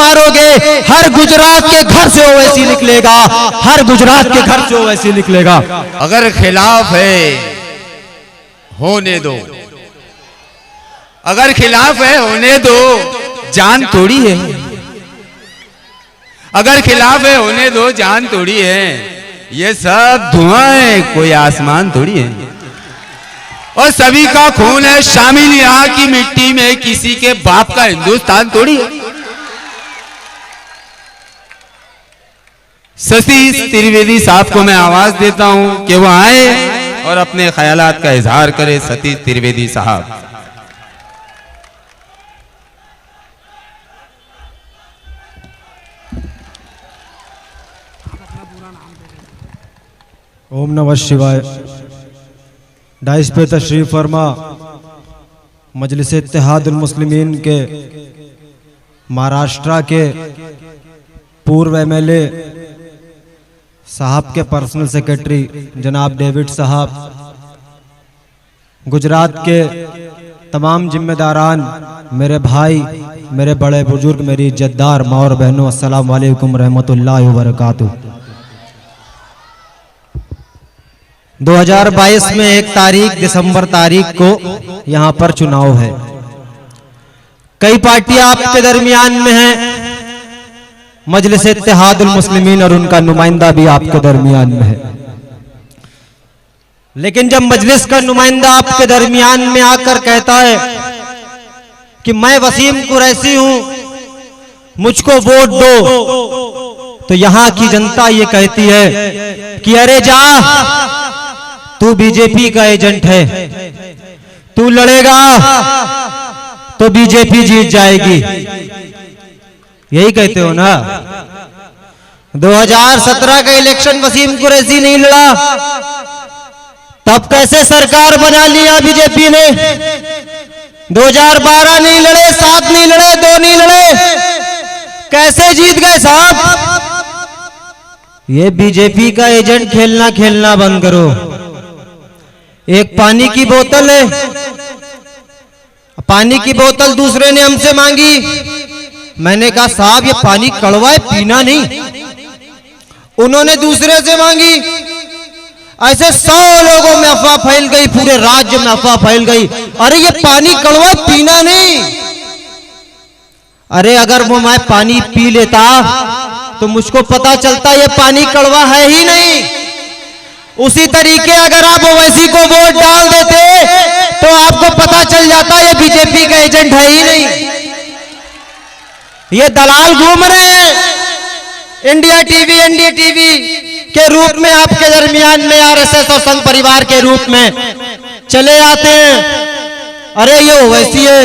मारोगे हर गुजरात के घर से ओवैसी निकलेगा, हर गुजरात के घर से ओवैसी निकलेगा। अगर खिलाफ है होने दो, अगर खिलाफ है होने दो, जान थोड़ी है। अगर खिलाफ है होने दो, जान थोड़ी है। ये सब धुआं है, कोई आसमान थोड़ी है। और सभी का खून है शामिल यहाँ की मिट्टी में, किसी के बाप का हिंदुस्तान थोड़ी है। सतीश त्रिवेदी साहब को मैं आवाज देता हूं कि वो आए और अपने ख्यालात का इजहार करे। सतीश त्रिवेदी साहब। ओम नमः शिवाय। डाइस पे तशरीफ फरमा मजलिस इत्तेहादुल मुस्लिमीन के महाराष्ट्र के पूर्व एमएलए साहब के पर्सनल सेक्रेटरी जनाब डेविड साहब, गुजरात के तमाम जिम्मेदारान, मेरे भाई, मेरे बड़े बुजुर्ग, मेरी इज्जतदार माँ और बहनों, अस्सलाम वालेकुम रहमतुल्लाहि व बरकातुहू। 2022 में 1 तारीख दिसंबर तारीख को यहाँ पर चुनाव है। कई पार्टियां आपके दरमियान में हैं, मजलिस इत्तेहादुल मुस्लिमीन और उनका नुमाइंदा भी आपके दरमियान में है। लेकिन जब मजलिस का नुमाइंदा आपके दरमियान में आकर कहता है कि मैं वसीम कुरैशी हूं, मुझको वोट दो, तो यहां की जनता ये कहती है कि अरे जा, तू बीजेपी का एजेंट है, तू लड़ेगा तो बीजेपी जीत जाएगी। यही कहते हो ना। 2017 का इलेक्शन वसीम कुरैशी नहीं लड़ा, तब कैसे सरकार बना लिया बीजेपी ने। 2012 नहीं लड़े, 7 नहीं लड़े, 2 नहीं लड़े, कैसे जीत गए साहब। ये बीजेपी का एजेंट खेलना बंद करो। एक पानी की बोतल है, पानी की बोतल दूसरे ने हमसे मांगी, मैंने कहा साहब ये पानी कड़वा है, पीना नहीं। उन्होंने दूसरे से मांगी, ऐसे 100 लोगों में अफवाह फैल गई, पूरे राज्य में अफवाह फैल गई, अरे ये पानी कड़वा है, पीना नहीं। अरे अगर वो मैं पानी पी लेता तो मुझको पता चलता ये पानी कड़वा है ही नहीं। उसी तरीके अगर आप ओवैसी को वोट डाल देते तो आपको पता चल जाता ये बीजेपी का एजेंट है ही नहीं। ये दलाल घूम रहे हैं इंडिया टीवी, एनडीए टीवी के रूप में आपके दरमियान में, आरएसएस और संघ परिवार के रूप में चले आते हैं। अरे ये ओवैसी है,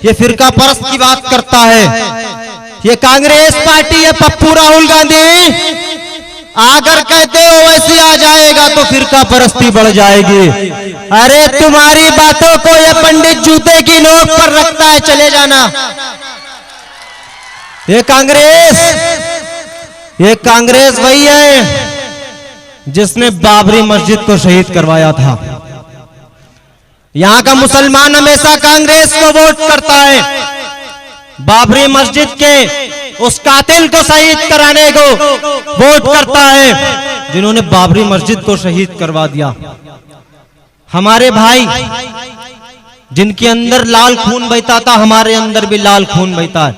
ये फिरका परस्त की बात करता है, ये कांग्रेस पार्टी है, पप्पू राहुल गांधी आकर कहते हो ओवैसी आ जाएगा तो फिरका परस्ती बढ़ जाएगी। अरे तुम्हारी बातों को ये पंडित जूते की नोक पर रखता है, चले जाना। ये कांग्रेस वही है जिसने बाबरी मस्जिद को शहीद करवाया था। यहां का मुसलमान हमेशा कांग्रेस को वोट करता है। बाबरी मस्जिद के उस कातिल को शहीद कराने को वोट करता है जिन्होंने बाबरी मस्जिद को शहीद करवा दिया। हमारे भाई जिनके अंदर लाल खून बहता था, हमारे अंदर भी लाल खून बहता है।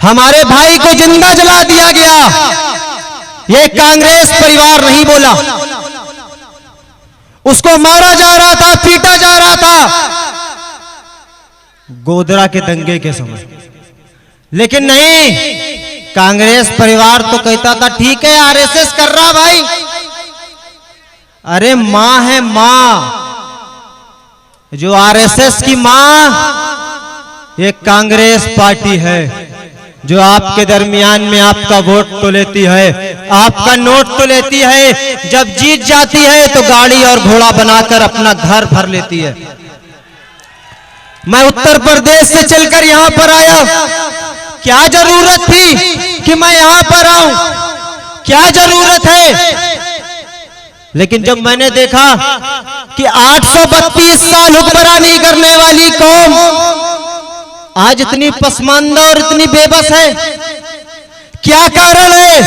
हमारे भाई को जिंदा जला दिया गया, ये कांग्रेस परिवार नहीं बोला। उसको मारा जा रहा था, पीटा जा रहा था गोधरा के दंगे के समय, लेकिन नहीं, कांग्रेस परिवार तो कहता था ठीक है आरएसएस कर रहा भाई। अरे मां है मां, जो आरएसएस की मां ये कांग्रेस पार्टी है, जो आपके दरमियान में आपका वोट तो लेती है, आपका नोट तो लेती है, जब जीत जाती है तो गाड़ी और घोड़ा बनाकर अपना घर भर लेती है। मैं उत्तर प्रदेश से चलकर यहां पर आया, क्या जरूरत थी कि मैं यहां पर आऊं, क्या जरूरत है। लेकिन जब मैंने देखा कि 832 साल हुक्मरानी करने वाली कौम आज इतनी पसमानदा और इतनी बेबस है? क्या कारण है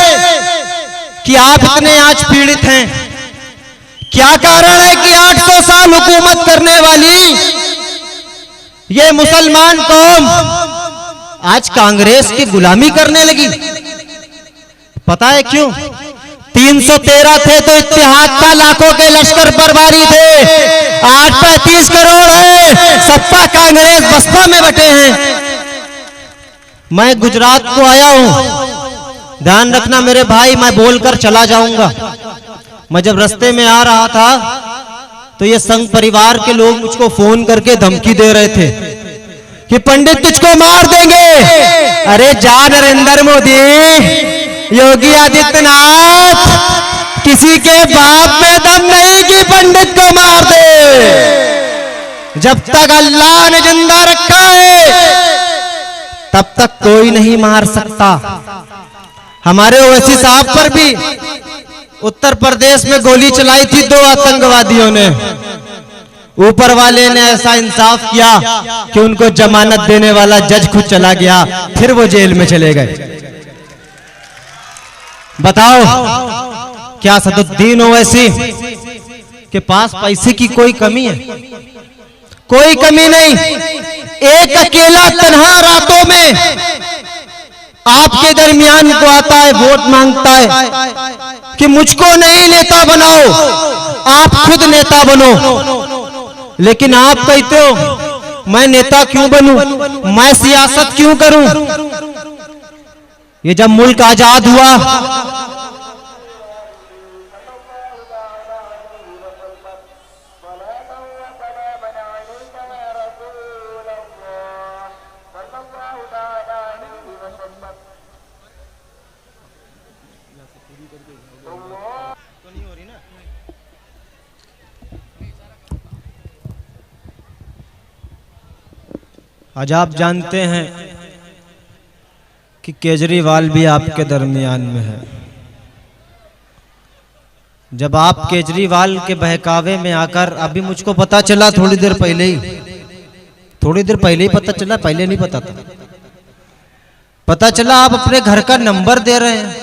कि आप इतने आज पीड़ित हैं? क्या कारण है कि 800 साल हुकूमत करने वाली ये मुसलमान कौम आज कांग्रेस की गुलामी करने लगी? पता है क्यों? 313 थे तो इत्तेहाद का लाखों के लश्कर पर भारी थे। आज 35 करोड़ है, सत्ता कांग्रेस बसपा में बटे हैं। मैं गुजरात को आया हूं, ध्यान रखना मेरे भाई, मैं बोलकर चला जाऊंगा। मैं जब रास्ते में आ रहा था तो ये संघ परिवार के लोग मुझको फोन करके धमकी दे रहे थे कि पंडित तुझको मार देंगे। अरे जा नरेंद्र मोदी, योगी आदित्यनाथ, किसी के बाप में दम नहीं कि पंडित को मार दे। जब तक अल्लाह ने जिंदा रखा है तब तक कोई नहीं मार सकता। हमारे ओवैसी साहब पर भी उत्तर प्रदेश में गोली चलाई थी 2 आतंकवादियों ने। ऊपर वाले ने ऐसा इंसाफ किया कि उनको जमानत देने वाला जज खुद चला गया, फिर वो जेल में चले गए। बताओ क्या सदुद्दीन ओवैसी के पास पैसे की कोई कमी है? कोई कमी नहीं। एक अकेला तन्हा रातों में आपके दरमियान को आता है, वोट मांगता है कि मुझको नहीं नेता बनाओ, आप खुद नेता बनो। लेकिन आप कहते हो मैं नेता क्यों बनूं, मैं सियासत क्यों करूं? ये जब मुल्क आजाद हुआ आज आप जानते हैं कि केजरीवाल भी आपके दरमियान में है। जब आप केजरीवाल के बहकावे में आकर, अभी मुझको पता चला थोड़ी देर पहले ही पता चला, पहले नहीं पता था, पता चला आप अपने घर का नंबर दे रहे हैं,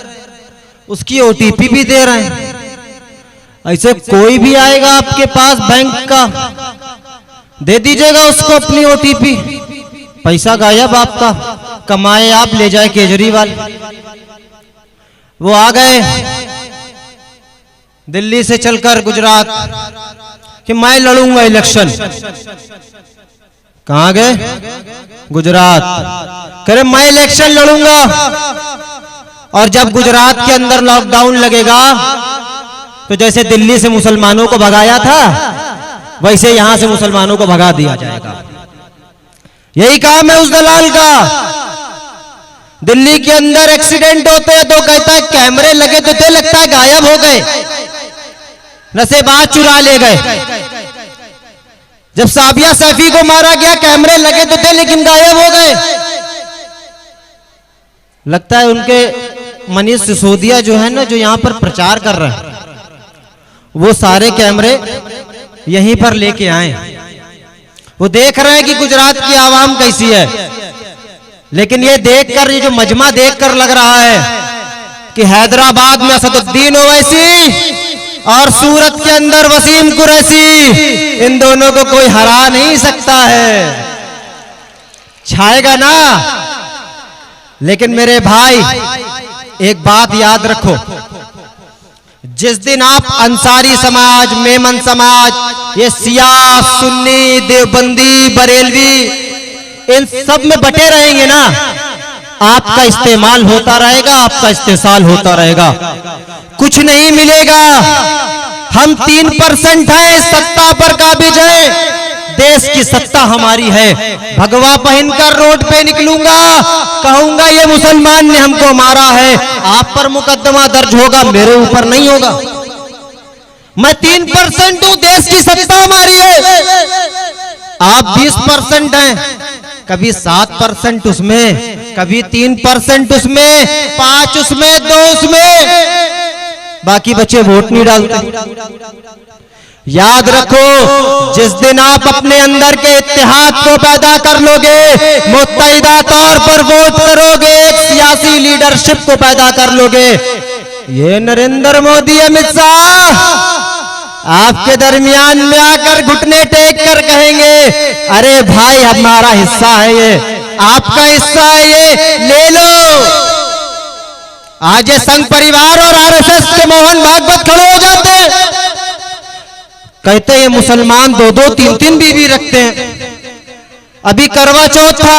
उसकी ओटीपी भी दे रहे हैं। ऐसे कोई भी आएगा आपके पास बैंक का, दे दीजिएगा उसको अपनी ओटीपी, पैसा गायब आपका, कमाए आप ले जाए केजरीवाल। वो आ गए दिल्ली से चलकर गुजरात कि मैं लड़ूंगा इलेक्शन। कहां गए? गुजरात। कह रहे मैं इलेक्शन लड़ूंगा। और जब गुजरात के अंदर लॉकडाउन लगेगा तो जैसे दिल्ली से मुसलमानों को भगाया था वैसे यहां से मुसलमानों को भगा दिया जाएगा। यही काम है उस दलाल का। दिल्ली के अंदर एक्सीडेंट होते हैं तो कहता है कैमरे लगे तो थे, लगता है गायब हो गए, नशेबाज चुरा ले गए। जब साबिया सैफी को मारा गया कैमरे लगे तो थे लेकिन गायब हो गए। लगता है उनके मनीष सिसोदिया जो है ना, जो यहां पर प्रचार कर रहे हैं, वो सारे कैमरे यहीं पर लेके आए। वो देख रहे हैं कि गुजरात की आवाम कैसी है। लेकिन ये देखकर, ये जो मजमा देखकर लग रहा है कि हैदराबाद में असदुद्दीन ओवैसी और सूरत के अंदर वसीम कुरैशी, इन दोनों को कोई हरा नहीं सकता है। छाएगा ना। लेकिन मेरे भाई एक बात याद रखो, जिस दिन आप अंसारी समाज, मेमन समाज, ये सिया, सुन्नी, देवबंदी, बरेलवी, इन सब में बटे रहेंगे ना, आपका इस्तेमाल होता रहेगा, आपका इस्तेसाल होता रहेगा, कुछ नहीं मिलेगा। हम 3% हैं, सत्ता पर काबिज है, देश की सत्ता हमारी है। भगवा पहनकर रोड पे निकलूंगा, कहूंगा ये मुसलमान ने हमको मारा है, आप पर मुकदमा दर्ज होगा, मेरे ऊपर नहीं होगा। मैं 3% हूं, देश की सत्ता हमारी है। आप 20% हैं, कभी 7% उसमें, कभी 3% उसमें, 5 उसमें, 2 उसमें, बाकी बच्चे वोट नहीं डालते। याद रखो, जिस दिन आप अपने अंदर के इत्तेहाद को पैदा कर लोगे, मुत्तहिदा तौर पर वोट करोगे, एक सियासी लीडरशिप को पैदा कर लोगे, ये नरेंद्र मोदी अमित शाह आपके दरमियान में आकर घुटने टेक कर कहेंगे, अरे भाई हमारा हिस्सा है ये, आपका हिस्सा है ये, ले लो। आज ये संघ परिवार और आरएसएस के मोहन भागवत खड़े हो जाते हैं, कहते हैं मुसलमान दो दो तीन तीन बीवी रखते हैं। अभी करवा चौथ था,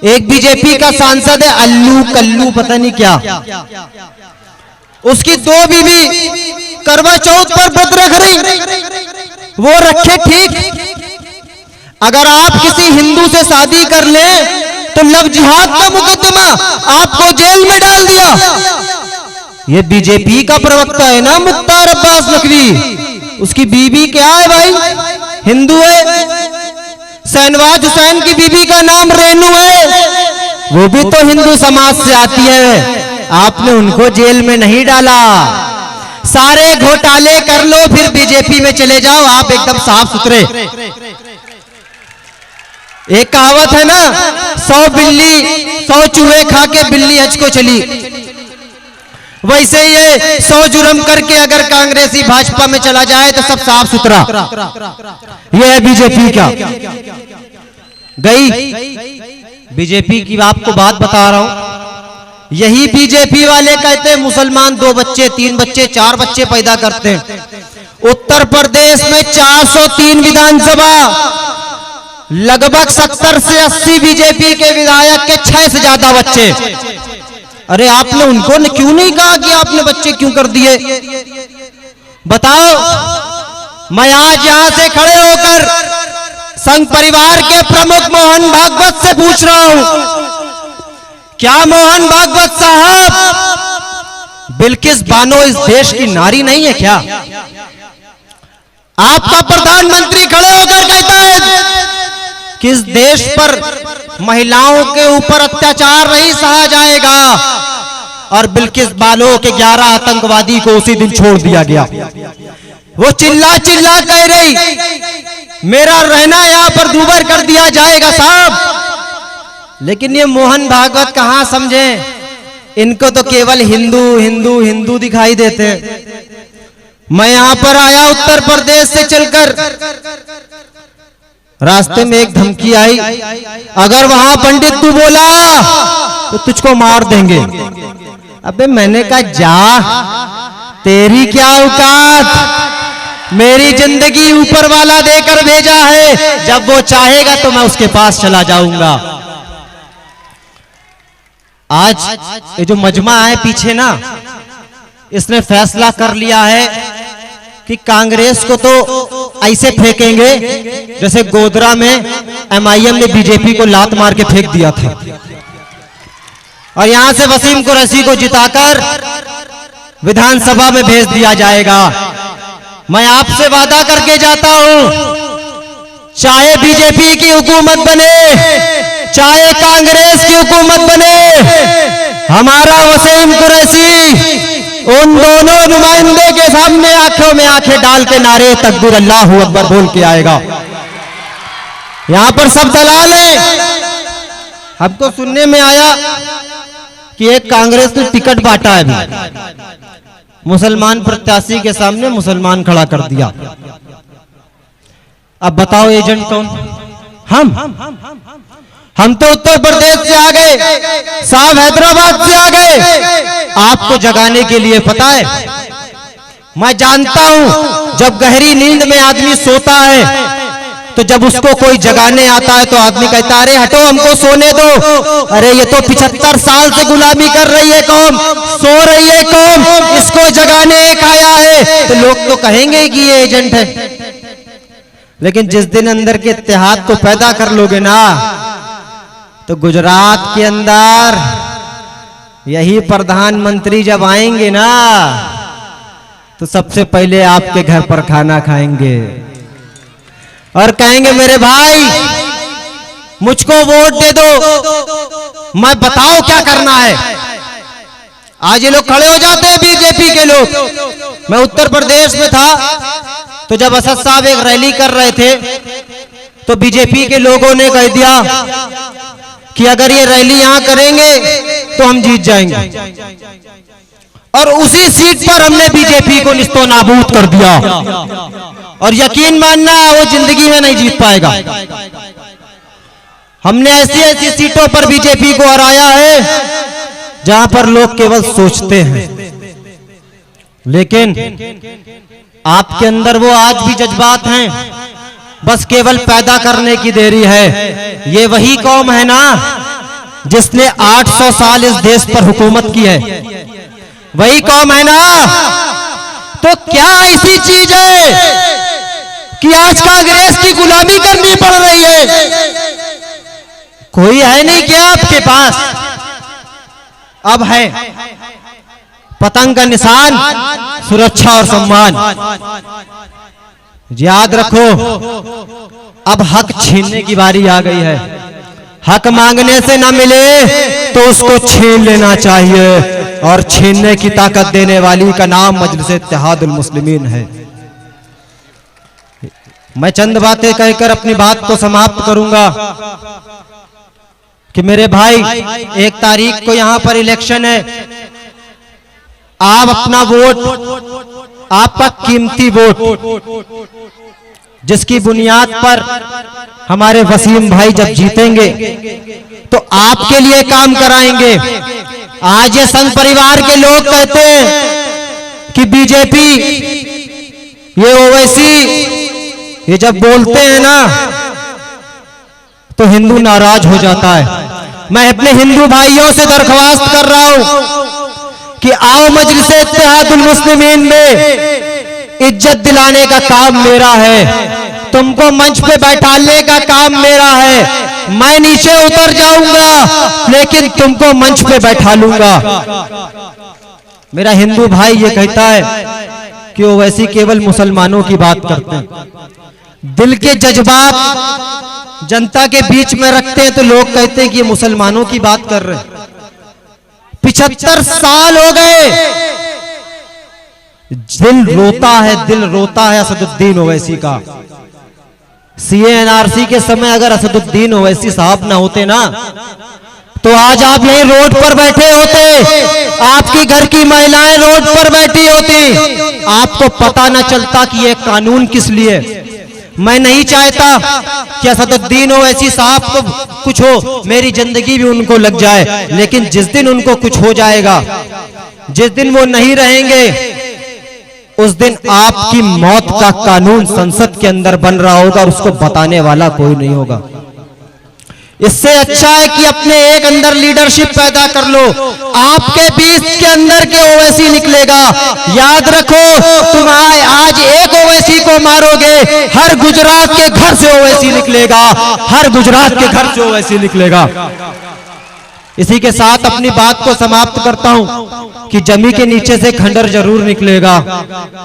एक बीजेपी का सांसद है अल्लू कल्लू पता नहीं क्या, उसकी दो बीवी करवा चौथ पर व्रत रख रही, वो रखे ठीक। अगर आप किसी हिंदू से शादी कर ले तो लव जिहाद का मुकदमा, आपको जेल में डाल दिया। ये बीजेपी का प्रवक्ता है ना मुख्तार अब्बास नकवी, उसकी बीवी क्या है भाई, हिंदू है। शहनवाज हुसैन की बीवी का नाम रेनू है, वो भी तो हिंदू समाज से आती है, आपने उनको जेल में नहीं डाला। सारे घोटाले कर लो फिर बीजेपी में चले जाओ, आप एकदम साफ सुथरे। एक कहावत है ना, 100 चूहे खा के बिल्ली हज को चली, वैसे ये 100 जुर्म करके अगर कांग्रेसी भाजपा में चला जाए तो सब साफ सुथरा। ये है बीजेपी क्या गई। बीजेपी की आपको बात बता रहा हूं, यही बीजेपी वाले कहते हैं मुसलमान 2 बच्चे 3 बच्चे 4 बच्चे पैदा करते हैं। उत्तर प्रदेश में 403 विधानसभा, लगभग 70 से 80 बीजेपी के विधायक के 6 से ज्यादा बच्चे। अरे आपने उनको क्यों नहीं कहा कि आपने बच्चे क्यों कर दिए, बताओ। मैं आज यहां से खड़े होकर संघ परिवार के प्रमुख मोहन भागवत से पूछ रहा हूं, क्या मोहन भागवत साहब बिल्किस बानो इस देश की नारी नहीं है क्या? आपका प्रधानमंत्री खड़े होकर कहता है किस देश पर महिलाओं के ऊपर अत्याचार नहीं सहा जाएगा, और बिल्किस बानो के 11 आतंकवादी को उसी दिन छोड़ दिया गया। वो चिल्ला चिल्ला कह रही मेरा रहना यहां पर दूभर कर दिया जाएगा साहब। लेकिन ये मोहन भागवत कहां समझे, इनको तो केवल हिंदू हिंदू हिंदू दिखाई देते। मैं यहां पर आया उत्तर प्रदेश से चलकर, रास्ते में एक धमकी आई, अगर वहां पंडित तू बोला तो तुझको मार देंगे। अबे मैंने कहा जा, तेरी क्या औकात, मेरी जिंदगी ऊपर वाला देकर भेजा है, जब वो चाहेगा तो मैं उसके पास चला जाऊंगा। आज ये जो मजमा है पीछे ना, इसने फैसला कर लिया है कि कांग्रेस को तो ऐसे फेंकेंगे जैसे गोधरा में MIM ने बीजेपी को लात मार के फेंक दिया था, और यहां से वसीम कुरैशी को जिताकर विधानसभा में भेज दिया जाएगा। मैं आपसे वादा करके जाता हूं, चाहे बीजेपी की हुकूमत बने चाहे कांग्रेस की हुकूमत बने, हमारा वसीम कुरैशी उन दोनों नुमाइंदे के सामने आंखों में आंखें डाल के नारे तकबीर अल्लाहू अकबर बोल के आएगा। यहां पर सब दलाल हैं। हमको सुनने में आया कि एक कांग्रेस ने टिकट बांटा है अभी, मुसलमान प्रत्याशी के सामने मुसलमान खड़ा कर दिया। अब बताओ एजेंट कौन? हम तो उत्तर प्रदेश से आ गए, साहब हैदराबाद से आ गए, आपको जगाने के लिए। पता है, मैं जानता हूं जब गहरी नींद में आदमी सोता है तो जब उसको कोई जगाने आता है तो आदमी कहता है अरे हटो हमको सोने दो। अरे ये तो 75 साल से गुलामी कर रही है कौम, सो रही है कौम, इसको जगाने एक आया है, तो लोग तो कहेंगे कि ये एजेंट है। लेकिन जिस दिन अंदर के इत्तेहाद को पैदा कर लोगे ना, तो गुजरात के अंदर यही प्रधानमंत्री जब आएंगे ना, तो सबसे पहले आपके घर पर खाना खाएंगे और कहेंगे मेरे भाई मुझको वोट दे दो, मैं बताओ क्या करना है। आज ये लोग खड़े हो जाते हैं बीजेपी के लोग। मैं उत्तर प्रदेश में था, तो जब असद साहब एक रैली कर रहे थे तो बीजेपी के लोगों ने कह दिया कि अगर ये रैली यहां करेंगे तो हम जीत जाएंगे, और उसी सीट पर हमने बीजेपी को निस्तो नाबूद कर दिया। और यकीन मानना वो जिंदगी में नहीं जीत पाएगा। हमने ऐसी ऐसी सीटों पर बीजेपी को हराया है जहां पर लोग केवल सोचते हैं, लेकिन आपके अंदर वो आज भी जज्बात हैं, बस केवल पैदा करने की देरी है। ये वही कौम है ना जिसने 800 साल इस देश पर हुकूमत की है, वही कौम है ना। तो क्या ऐसी चीज है कि आज कांग्रेस की गुलामी करनी पड़ रही है? कोई है नहीं क्या आपके पास? अब है पतंग का निशान, सुरक्षा और सम्मान। याद रखो, अब हक छीनने की बारी आ गई है। हक मांगने से ना मिले तो उसको छीन लेना चाहिए, और छीनने की ताकत देने वाली का नाम मजलिस इत्तेहादुल मुस्लिमीन है। मैं चंद बातें कहकर अपनी बात को समाप्त करूंगा कि मेरे भाई, 1 तारीख को यहां पर इलेक्शन है। आप अपना वोट, आपका कीमती वोट, जिसकी बुनियाद पर हमारे वसीम भाई जब जीतेंगे तो आपके लिए काम कराएंगे। आज ये संघ परिवार के लोग कहते हैं कि बीजेपी, ये ओवैसी, ये जब बोलते हैं ना तो हिंदू नाराज हो जाता है। मैं अपने हिंदू भाइयों से दरख्वास्त कर रहा हूं कि आओ मजलिस इत्तेहादुल मुस्लिमीन में इज्जत दिलाने का काम मेरा है, तुमको मंच पे बैठाने का काम मेरा है। मैं नीचे उतर जाऊंगा लेकिन तुमको मंच पे बैठा लूंगा। मेरा हिंदू भाई ये कहता है कि वो वैसी केवल मुसलमानों की बात करते हैं, दिल के जज्बात जनता के बीच में रखते हैं, तो लोग कहते हैं कि ये मुसलमानों की बात कर रहे हैं। 75 साल हो गए, दिल रोता है, दिल रोता है असदुद्दीन ओवैसी का। CA-NRC के समय अगर असदुद्दीन ओवैसी साहब ना होते ना तो आज आप यहीं रोड पर बैठे होते, आपकी घर की महिलाएं रोड पर बैठी होती, आपको पता ना चलता कि ये कानून किस लिए। मैं नहीं चाहता कि असदुद्दीन ओवैसी साहब को कुछ हो, मेरी जिंदगी भी उनको लग जाए, लेकिन जिस दिन उनको कुछ हो जाएगा, जिस दिन वो नहीं रहेंगे, उस दिन आपकी मौत का कानून संसद के अंदर बन रहा होगा और उसको बताने वाला कोई नहीं होगा। इससे अच्छा है कि अपने एक अंदर लीडरशिप पैदा कर लो। आपके बीच के अंदर के ओवैसी निकलेगा। याद रखो, तुम आज एक ओवैसी को मारोगे, हर गुजरात के घर से ओवैसी निकलेगा, हर गुजरात के घर से ओवैसी निकलेगा। इसी के साथ अपनी बात को समाप्त करता हूं कि जमी के नीचे से खंडर जरूर निकलेगा,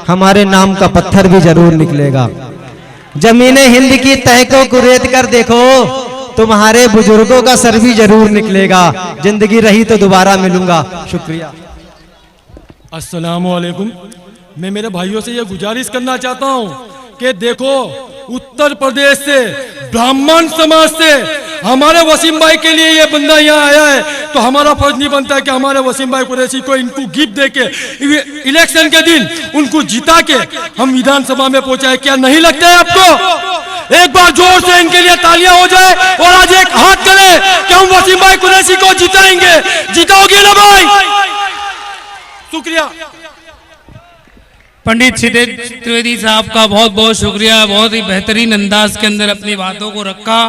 हमारे नाम का पत्थर भी जरूर निकलेगा। जमीने हिंद की तह को कुरेद कर देखो, तुम्हारे बुजुर्गों का सर भी जरूर निकलेगा। जिंदगी रही तो दोबारा मिलूंगा। शुक्रिया। अस्सलामु अलैकुम। मैं मेरे भाइयों से यह गुजारिश करना चाहता हूं कि देखो, उत्तर प्रदेश से, ब्राह्मण समाज से हमारे वसीम भाई के लिए ये बंदा यहाँ आया है, तो हमारा फर्ज नहीं बनता है कि हमारे वसीम भाई कुरैशी को इनको गिफ्ट देके इलेक्शन के दिन उनको जिता के हम विधानसभा में पहुंचाए। क्या नहीं लगता है आपको? एक बार जोर से इनके लिए तालियां हो जाए और आज एक हाथ करें कि हम वसीम भाई कुरैशी को जिताएंगे। जिताओगे ना भाई? शुक्रिया। पंडित क्षितिज त्रिवेदी साहब का बहुत बहुत शुक्रिया। बहुत ही बेहतरीन अंदाज के अंदर अपनी बातों को रखा।